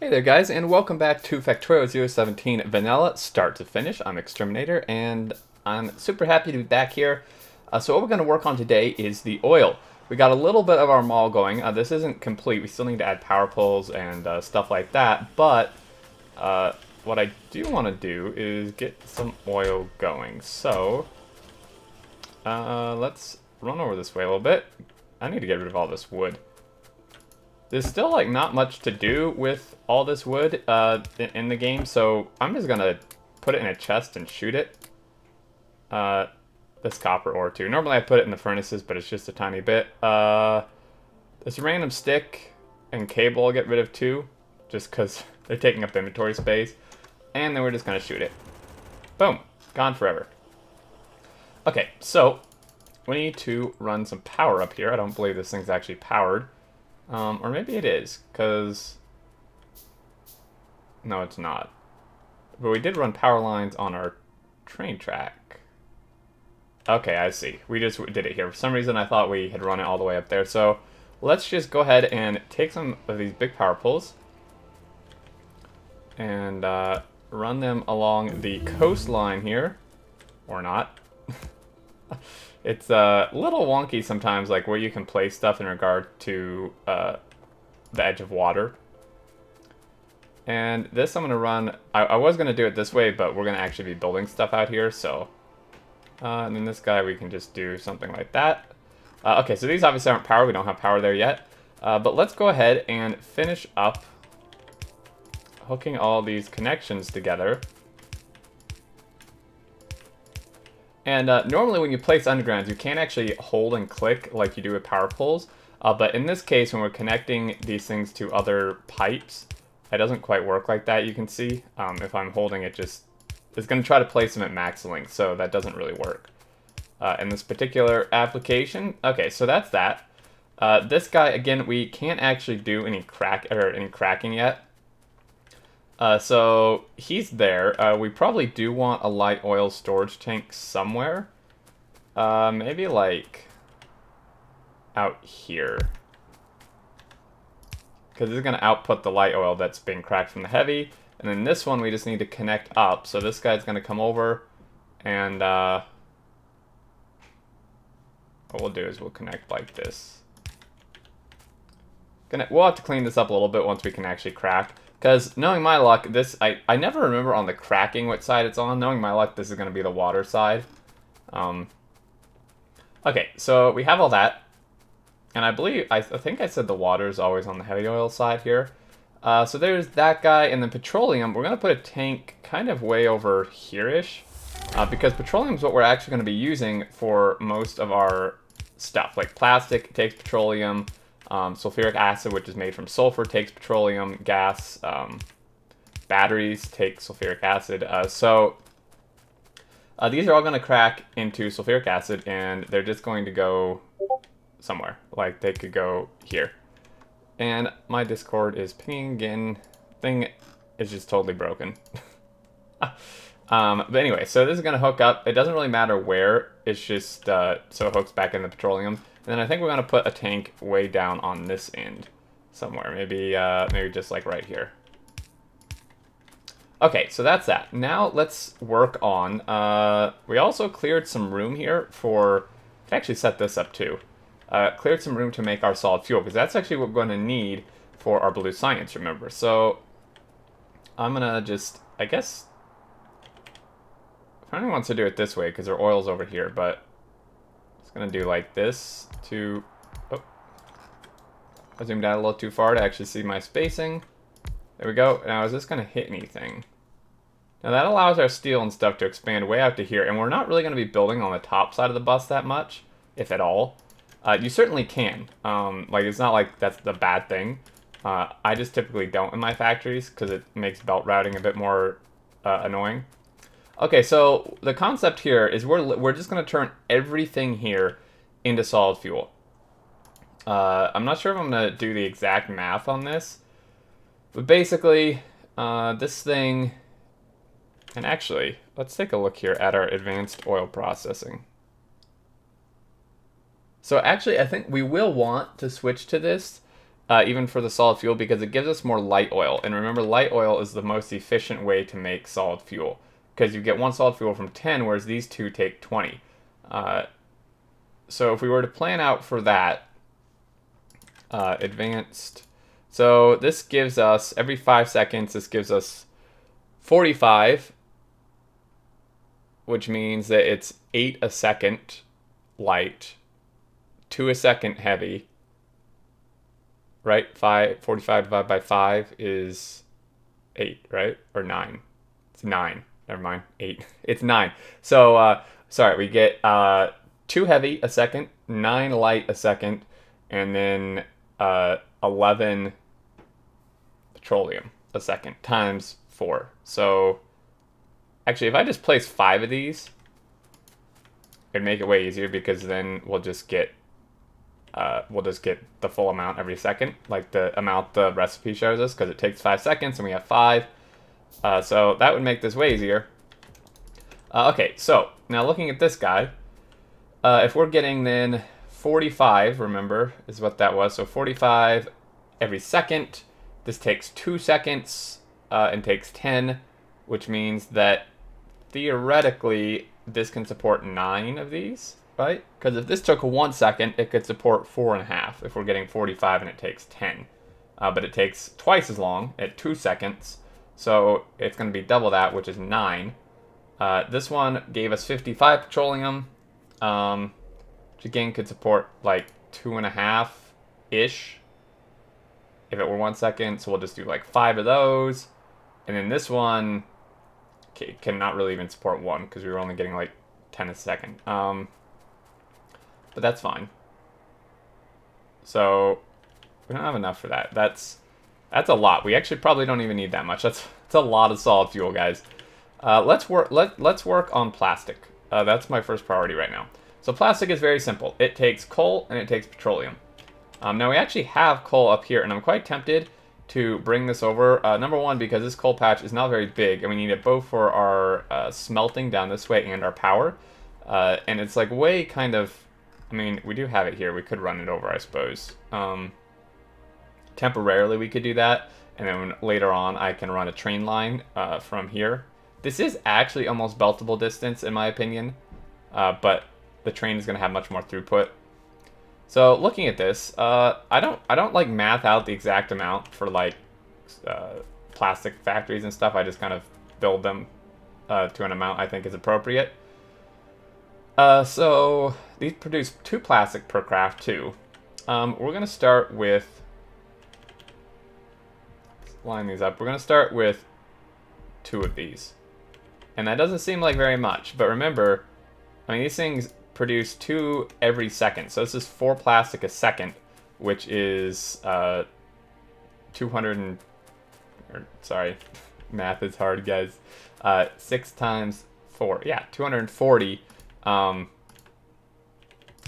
Hey there guys, and welcome back to Factorio 0.17 Vanilla start to finish. I'm Xterminator, and I'm super happy to be back here. So what we're going to work on today is the oil. We got a little bit of our mall going. This isn't complete. We still need to add power poles and stuff like that, but what I do want to do is get some oil going. So let's run over this way a little bit. I need to get rid of all this wood. There's still, like, not much to do with all this wood in the game, so I'm just gonna put it in a chest and shoot it. This copper ore, too. Normally I put it in the furnaces, but it's just a tiny bit. This random stick and cable I'll get rid of, too, just because they're taking up inventory space. And then we're just gonna shoot it. Boom. Gone forever. Okay, so we need to run some power up here. I don't believe this thing's actually powered. Or maybe it is, because... No, it's not. But we did run power lines on our train track. Okay, I see. We just did it here. For some reason, I thought we had run it all the way up there. So, let's just go ahead and take some of these big power poles. And run them along the coastline here. Or not. It's a little wonky sometimes, like where you can place stuff in regard to the edge of water. And this I'm going to run... I was going to do it this way, but we're going to actually be building stuff out here, so... and then this guy we can just do something like that. Okay, so these obviously aren't powered. We don't have power there yet. But let's go ahead and finish up hooking all these connections together. And normally when you place undergrounds, you can't actually hold and click like you do with power poles. But in this case, when we're connecting these things to other pipes, it doesn't quite work like that, you can see. If I'm holding it, it's going to try to place them at max length, so that doesn't really work. In this particular application, okay, so that's that. This guy, again, we can't actually do any cracking yet. So he's there. We probably do want a light oil storage tank somewhere. Maybe like out here. Because this is going to output the light oil that's being cracked from the heavy. And then this one we just need to connect up. So this guy's going to come over and what we'll do is we'll connect like this. We'll have to clean this up a little bit once we can actually crack. Because, knowing my luck, I never remember on the cracking what side it's on. Knowing my luck, this is going to be the water side. Okay, so we have all that. And I think I said the water is always on the heavy oil side here. So there's that guy, and then petroleum. We're going to put a tank kind of way over here-ish. Because petroleum is what we're actually going to be using for most of our stuff. Like plastic takes petroleum. Sulfuric acid, which is made from sulfur, takes petroleum gas. Batteries take sulfuric acid. These are all going to crack into sulfuric acid, and they're just going to go somewhere. Like, they could go here. And my Discord is pinging again. Thing is just totally broken. But anyway, so this is going to hook up. It doesn't really matter where. It's just so it hooks back in the petroleum. And then I think we're going to put a tank way down on this end somewhere. Maybe just like right here. Okay, so that's that. Now let's work on... we also cleared some room here for... I can actually set this up too. Cleared some room to make our solid fuel, because that's actually what we're going to need for our blue science, remember. So I'm going to just... I guess... If anyone wants to do it this way, because their oil's over here, but... Gonna do like this to... Oh. I zoomed out a little too far to actually see my spacing. There we go. Now, is this gonna hit anything? Now, that allows our steel and stuff to expand way out to here, and we're not really gonna be building on the top side of the bus that much, if at all. You certainly can. Like, it's not like that's the bad thing. I just typically don't in my factories, because it makes belt routing a bit more annoying. Okay, so the concept here is we're just going to turn everything here into solid fuel. I'm not sure if I'm going to do the exact math on this, but basically, this thing, and actually, let's take a look here at our advanced oil processing. So actually, I think we will want to switch to this even for the solid fuel, because it gives us more light oil. And remember, light oil is the most efficient way to make solid fuel, because you get one solid fuel from 10, whereas these two take 20. So if we were to plan out for that, advanced, so this gives us, every 5 seconds, this gives us 45, which means that it's 8 a second light, 2 a second heavy, right? 45 divided by 5 is 8, right? Or 9. It's 9. Never mind. 8. It's 9. So, sorry, we get 2 heavy a second, 9 light a second, and then 11 petroleum a second times 4. So, actually, if I just place 5 of these, it'd make it way easier, because then we'll just get the full amount every second, like the amount the recipe shows us, because it takes 5 seconds and we have 5. So that would make this way easier. Okay, so now looking at this guy, if we're getting then 45, remember, is what that was. So 45 every second. This takes 2 seconds and takes 10, which means that theoretically this can support 9 of these, right? Because if this took 1 second, it could support 4.5 if we're getting 45 and it takes 10. But it takes twice as long at 2 seconds, so it's going to be double that, which is 9. This one gave us 55 petroleum, which again could support like 2.5-ish if it were 1 second, so we'll just do like 5 of those. And then this one cannot really even support 1, because we were only getting like 10 a second. But that's fine. So we don't have enough for that. That's a lot. We actually probably don't even need that much. That's a lot of solid fuel, guys. Let's work on plastic. That's my first priority right now. So plastic is very simple. It takes coal and it takes petroleum. Now we actually have coal up here, and I'm quite tempted to bring this over. Number one, because this coal patch is not very big, and we need it both for our smelting down this way and our power. And it's like way kind of, I mean, we do have it here. We could run it over, I suppose. Temporarily we could do that, and then later on I can run a train line from here. This is actually almost beltable distance in my opinion, but the train is going to have much more throughput. So looking at this, I don't like math out the exact amount for like plastic factories and stuff. I just kind of build them to an amount I think is appropriate. So these produce 2 plastic per craft too. We're gonna start with, let's line these up. We're gonna start with 2 of these, and that doesn't seem like very much. But remember, I mean, these things produce 2 every second. So this is 4 plastic a second, which is 200 and, sorry, math is hard, guys. 6 times 4, yeah, 240.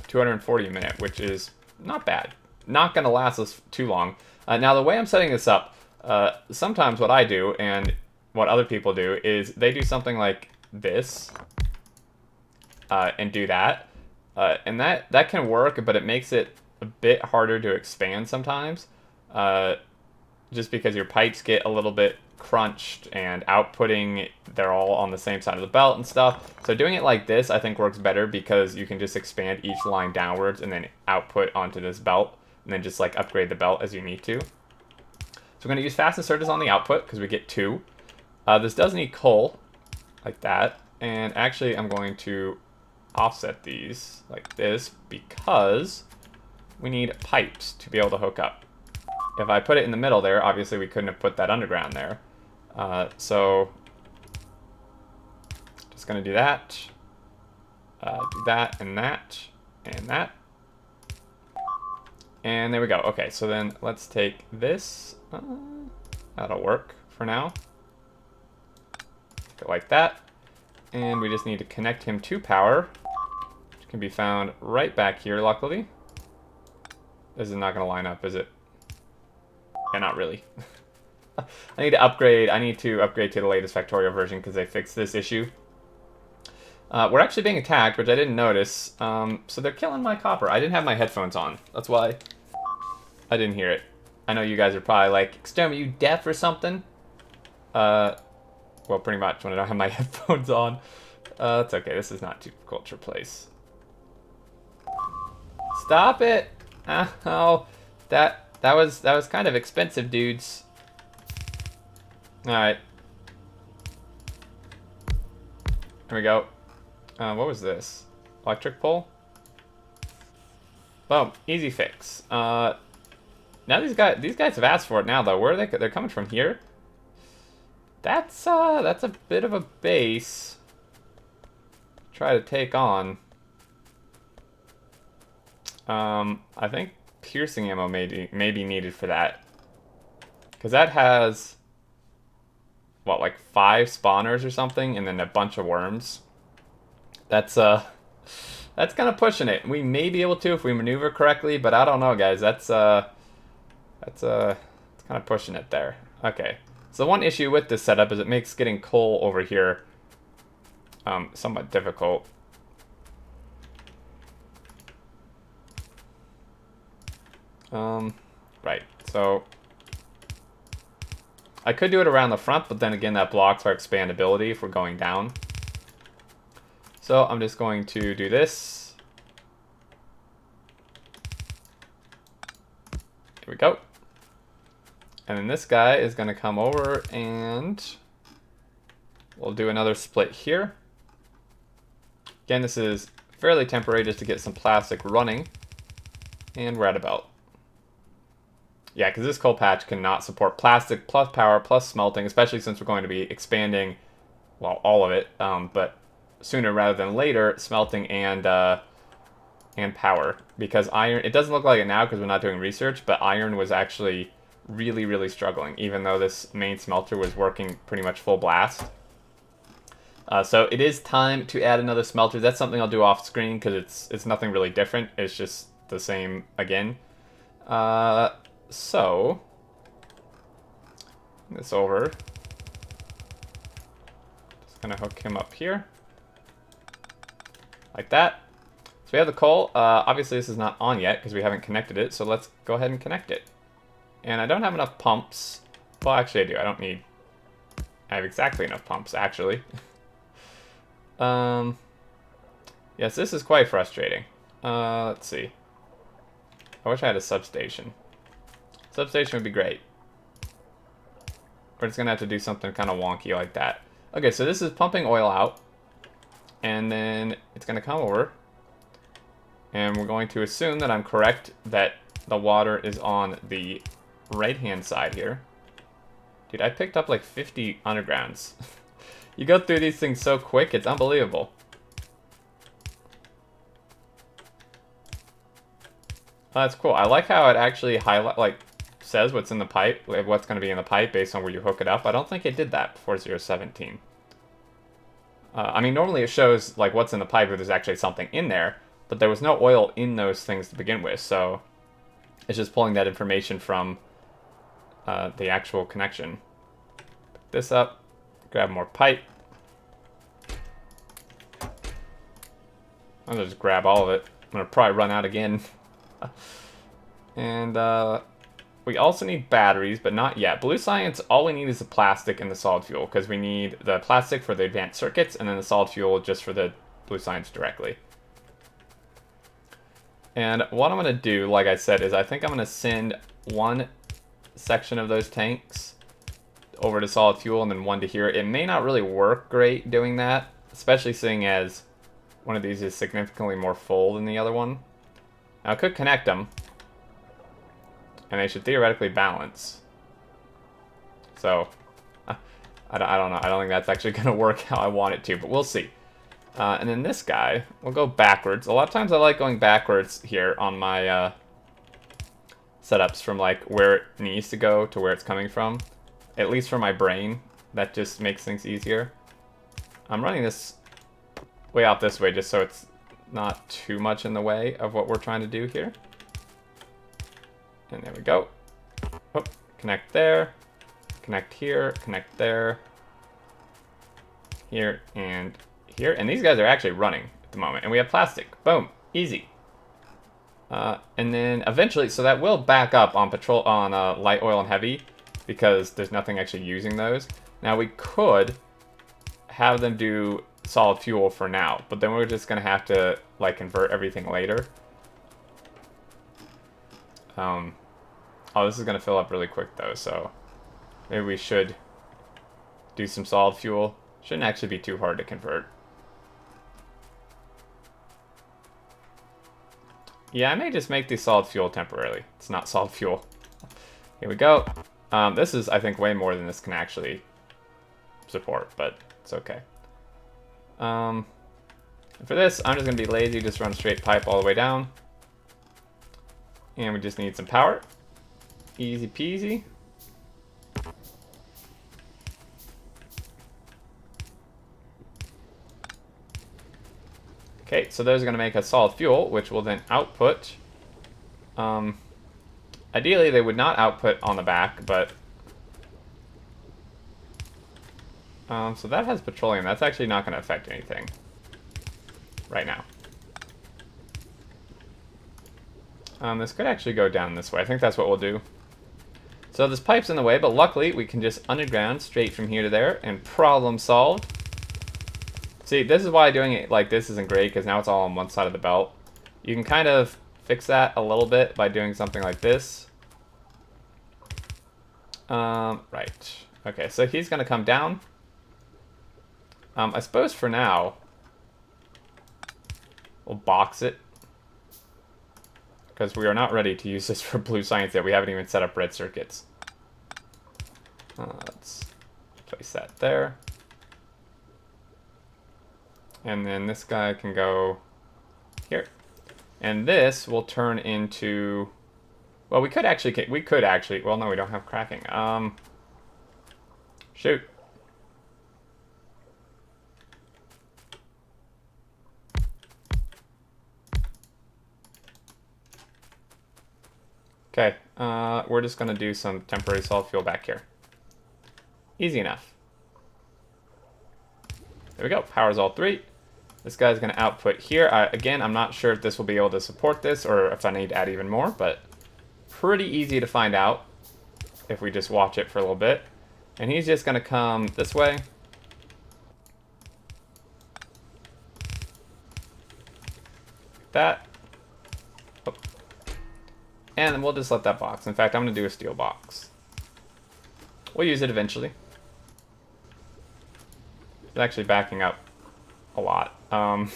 240 a minute, which is not bad. Not going to last us too long. Now, the way I'm setting this up, sometimes what I do and what other people do is they do something like this and do that. And that can work, but it makes it a bit harder to expand sometimes, just because your pipes get a little bit crunched and outputting, they're all on the same side of the belt and stuff. So doing it like this I think works better, because you can just expand each line downwards and then output onto this belt, and then just like upgrade the belt as you need to. So we're going to use fast inserters on the output because we get 2. This does need coal like that, and actually I'm going to offset these like this because we need pipes to be able to hook up. If I put it in the middle there, obviously we couldn't have put that underground there. So just gonna do that, do that, and that, and that. And there we go. Okay, so then let's take this. That'll work for now. Take it like that. And we just need to connect him to power, which can be found right back here, luckily. This is not gonna line up, is it? Yeah, not really. I need to upgrade. I need to upgrade to the latest Factorio version because they fixed this issue. We're actually being attacked, which I didn't notice. So they're killing my copper. I didn't have my headphones on. That's why I didn't hear it. I know you guys are probably like, Xterm, are you deaf or something? Well, pretty much when I don't have my headphones on. It's okay. This is not too culture place. Stop it! Oh, that was kind of expensive, dudes. All right. Here we go. What was this? Electric pole? Boom. Easy fix. Now these guys have asked for it now though. Where are they? They're coming from here. That's a bit of a base. Try to take on. I think piercing ammo may be needed for that. Because that has, what, like 5 spawners or something, and then a bunch of worms. That's kind of pushing it. We may be able to if we maneuver correctly, but I don't know, guys. It's kind of pushing it there. Okay. So one issue with this setup is it makes getting coal over here somewhat difficult. Right. So I could do it around the front, but then again, that blocks our expandability if we're going down. So I'm just going to do this. Here we go. And then this guy is going to come over and we'll do another split here. Again, this is fairly temporary just to get some plastic running. And we're at about. Yeah, because this coal patch cannot support plastic plus power plus smelting, especially since we're going to be expanding, well, all of it, but sooner rather than later, smelting and power. Because iron, it doesn't look like it now because we're not doing research, but iron was actually really, really struggling, even though this main smelter was working pretty much full blast. So it is time to add another smelter. That's something I'll do off screen because it's nothing really different. It's just the same again. So this over. Just gonna hook him up here. Like that. So we have the coal. Obviously this is not on yet because we haven't connected it. So let's go ahead and connect it. And I don't have enough pumps. Well, actually I do. I have exactly enough pumps, actually. Yes, this is quite frustrating. Let's see. I wish I had a substation. Substation would be great. We're just gonna have to do something kind of wonky like that. Okay, so this is pumping oil out. And then it's gonna come over. And we're going to assume that I'm correct that the water is on the right-hand side here. Dude, I picked up like 50 undergrounds. You go through these things so quick, it's unbelievable. Oh, that's cool. I like how it actually says what's in the pipe, like what's going to be in the pipe based on where you hook it up. I don't think it did that before 0.17. I mean, normally it shows like what's in the pipe if there's actually something in there, but there was no oil in those things to begin with, so it's just pulling that information from the actual connection. Pick this up, grab more pipe. I'll just grab all of it. I'm going to probably run out again. And we also need batteries, but not yet. Blue science, all we need is the plastic and the solid fuel, because we need the plastic for the advanced circuits, and then the solid fuel just for the blue science directly. And what I'm going to do, like I said, is I think I'm going to send one section of those tanks over to solid fuel and then one to here. It may not really work great doing that, especially seeing as one of these is significantly more full than the other one. Now I could connect them, and they should theoretically balance. So, I don't know. I don't think that's actually going to work how I want it to, but we'll see. And then this guy, we'll go backwards. A lot of times I like going backwards here on my setups from like where it needs to go to where it's coming from. At least for my brain, that just makes things easier. I'm running this way out this way just so it's not too much in the way of what we're trying to do here. And there we go. Oh, connect there, connect here, connect there, here, and here. And these guys are actually running at the moment. And we have plastic. Boom. Easy. And then eventually, so that will back up on patrol on light oil and heavy, because there's nothing actually using those. Now we could have them do solid fuel for now, but then we're just gonna have to like convert everything later. Oh, this is gonna fill up really quick though, so maybe we should do some solid fuel. Shouldn't actually be too hard to convert. Yeah, I may just make these solid fuel temporarily. It's not solid fuel. Here we go. This is, I think, way more than this can actually support, but it's okay. For this, I'm just going to be lazy, just run a straight pipe all the way down. And we just need some power. Easy peasy. Okay, so those are going to make us solid fuel, which will then output. Ideally, they would not output on the back, but... so that has petroleum. That's actually not going to affect anything right now. This could actually go down this way. I think that's what we'll do. So this pipe's in the way, but luckily we can just underground straight from here to there, and problem solved. See, this is why doing it like this isn't great, because now it's all on one side of the belt. You can kind of fix that a little bit by doing something like this. Right. Okay, so he's going to come down. I suppose for now, we'll box it. Because we are not ready to use this for blue science yet. We haven't even set up red circuits. Let's place that there. And then this guy can go here. And this will turn into... Well, we could actually... Well, no, we don't have cracking. Shoot. Okay, we're just going to do some temporary solid fuel back here. Easy enough. There we go, powers all three. This guy's going to output here. Again, I'm not sure if this will be able to support this or if I need to add even more, but pretty easy to find out if we just watch it for a little bit. And he's just going to come this way. That. Oh. And then we'll just let that box. In fact, I'm going to do a steel box. We'll use it eventually. It's actually backing up a lot. We're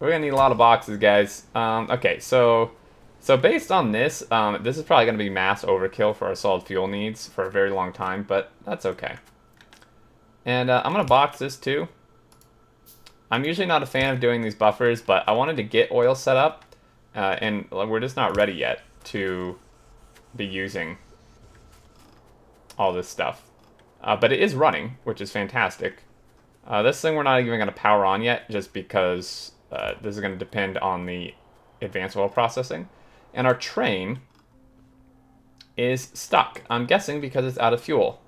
going to need a lot of boxes, guys. Okay, so based on this, this is probably going to be mass overkill for our solid fuel needs for a very long time, but that's okay. And I'm going to box this too. I'm usually not a fan of doing these buffers, but I wanted to get oil set up, and we're just not ready yet to be using all this stuff. But it is running, which is fantastic. This thing we're not even going to power on yet, just because this is going to depend on the advanced oil processing. And our train is stuck. I'm guessing because it's out of fuel.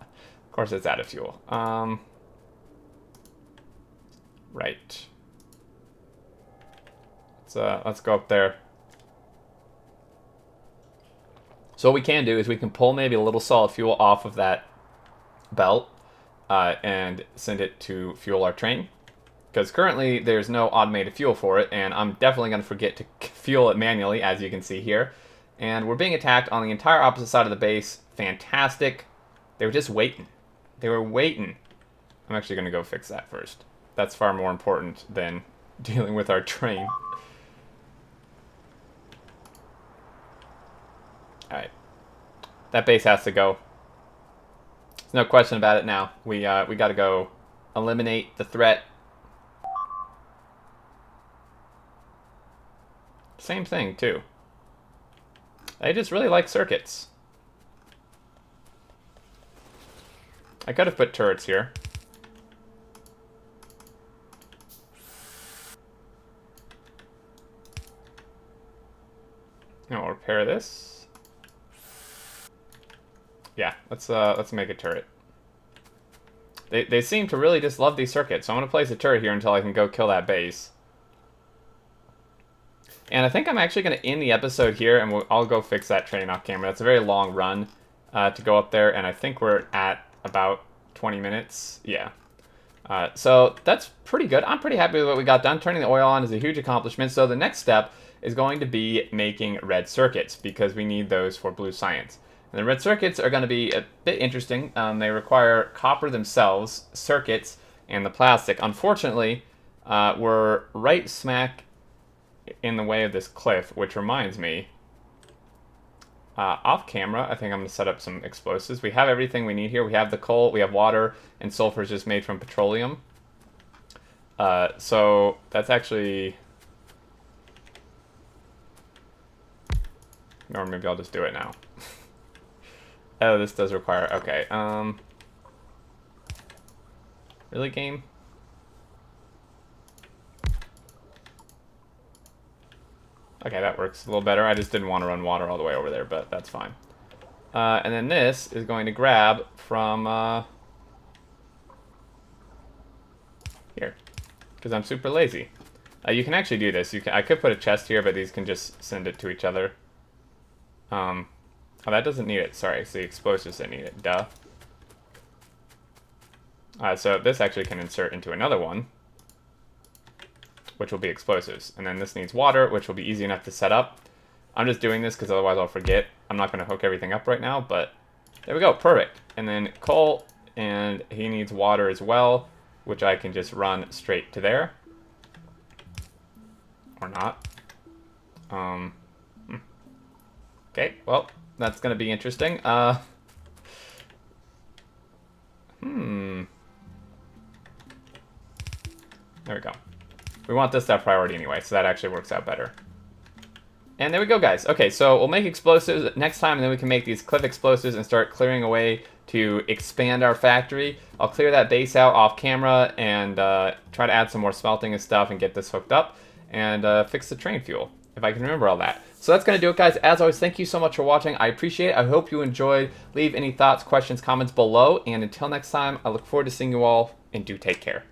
Of course it's out of fuel. Right. Let's go up there. So what we can do is we can pull maybe a little solid fuel off of that belt and send it to fuel our train. Because currently there's no automated fuel for it, and I'm definitely going to forget to fuel it manually, as you can see here. And we're being attacked on the entire opposite side of the base. Fantastic. They were just waiting. They were waiting. I'm actually going to go fix that first. That's far more important than dealing with our train. Alright. That base has to go. There's no question about it now. We got to go eliminate the threat. Same thing, too. I just really like circuits. I could have put turrets here. Now we'll repair this. Yeah, let's make a turret. They seem to really just love these circuits, so I'm gonna place a turret here until I can go kill that base. And I think I'm actually going to end the episode here, and I'll go fix that train off camera. That's a very long run to go up there, and I think we're at about 20 minutes. Yeah. So that's pretty good. I'm pretty happy with what we got done. Turning the oil on is a huge accomplishment. So the next step is going to be making red circuits, because we need those for blue science. And the red circuits are going to be a bit interesting. They require copper themselves, circuits, and the plastic. Unfortunately, we're right smack in the way of this cliff, which reminds me, off camera, I think I'm going to set up some explosives. We have everything we need here. We have the coal, we have water, and sulfur is just made from petroleum. So that's actually... Or maybe I'll just do it now. Oh, this does require... Okay, really, game? Okay, that works a little better. I just didn't want to run water all the way over there, but that's fine. And then this is going to grab from here, because I'm super lazy. You can actually do this. I could put a chest here, but these can just send it to each other. Oh, that doesn't need it. Sorry, it's the explosives that need it. Duh. So this actually can insert into another one, which will be explosives. And then this needs water, which will be easy enough to set up. I'm just doing this because otherwise I'll forget. I'm not going to hook everything up right now, but there we go. Perfect. And then coal, and he needs water as well, which I can just run straight to there. Or not. Okay, well, that's going to be interesting. There we go. We want this to have priority anyway, so that actually works out better. And there we go, guys. Okay, so we'll make explosives next time, and then we can make these cliff explosives and start clearing away to expand our factory. I'll clear that base out off camera and try to add some more smelting and stuff and get this hooked up and fix the train fuel, if I can remember all that. So that's going to do it, guys. As always, thank you so much for watching. I appreciate it. I hope you enjoyed. Leave any thoughts, questions, comments below. And until next time, I look forward to seeing you all, and do take care.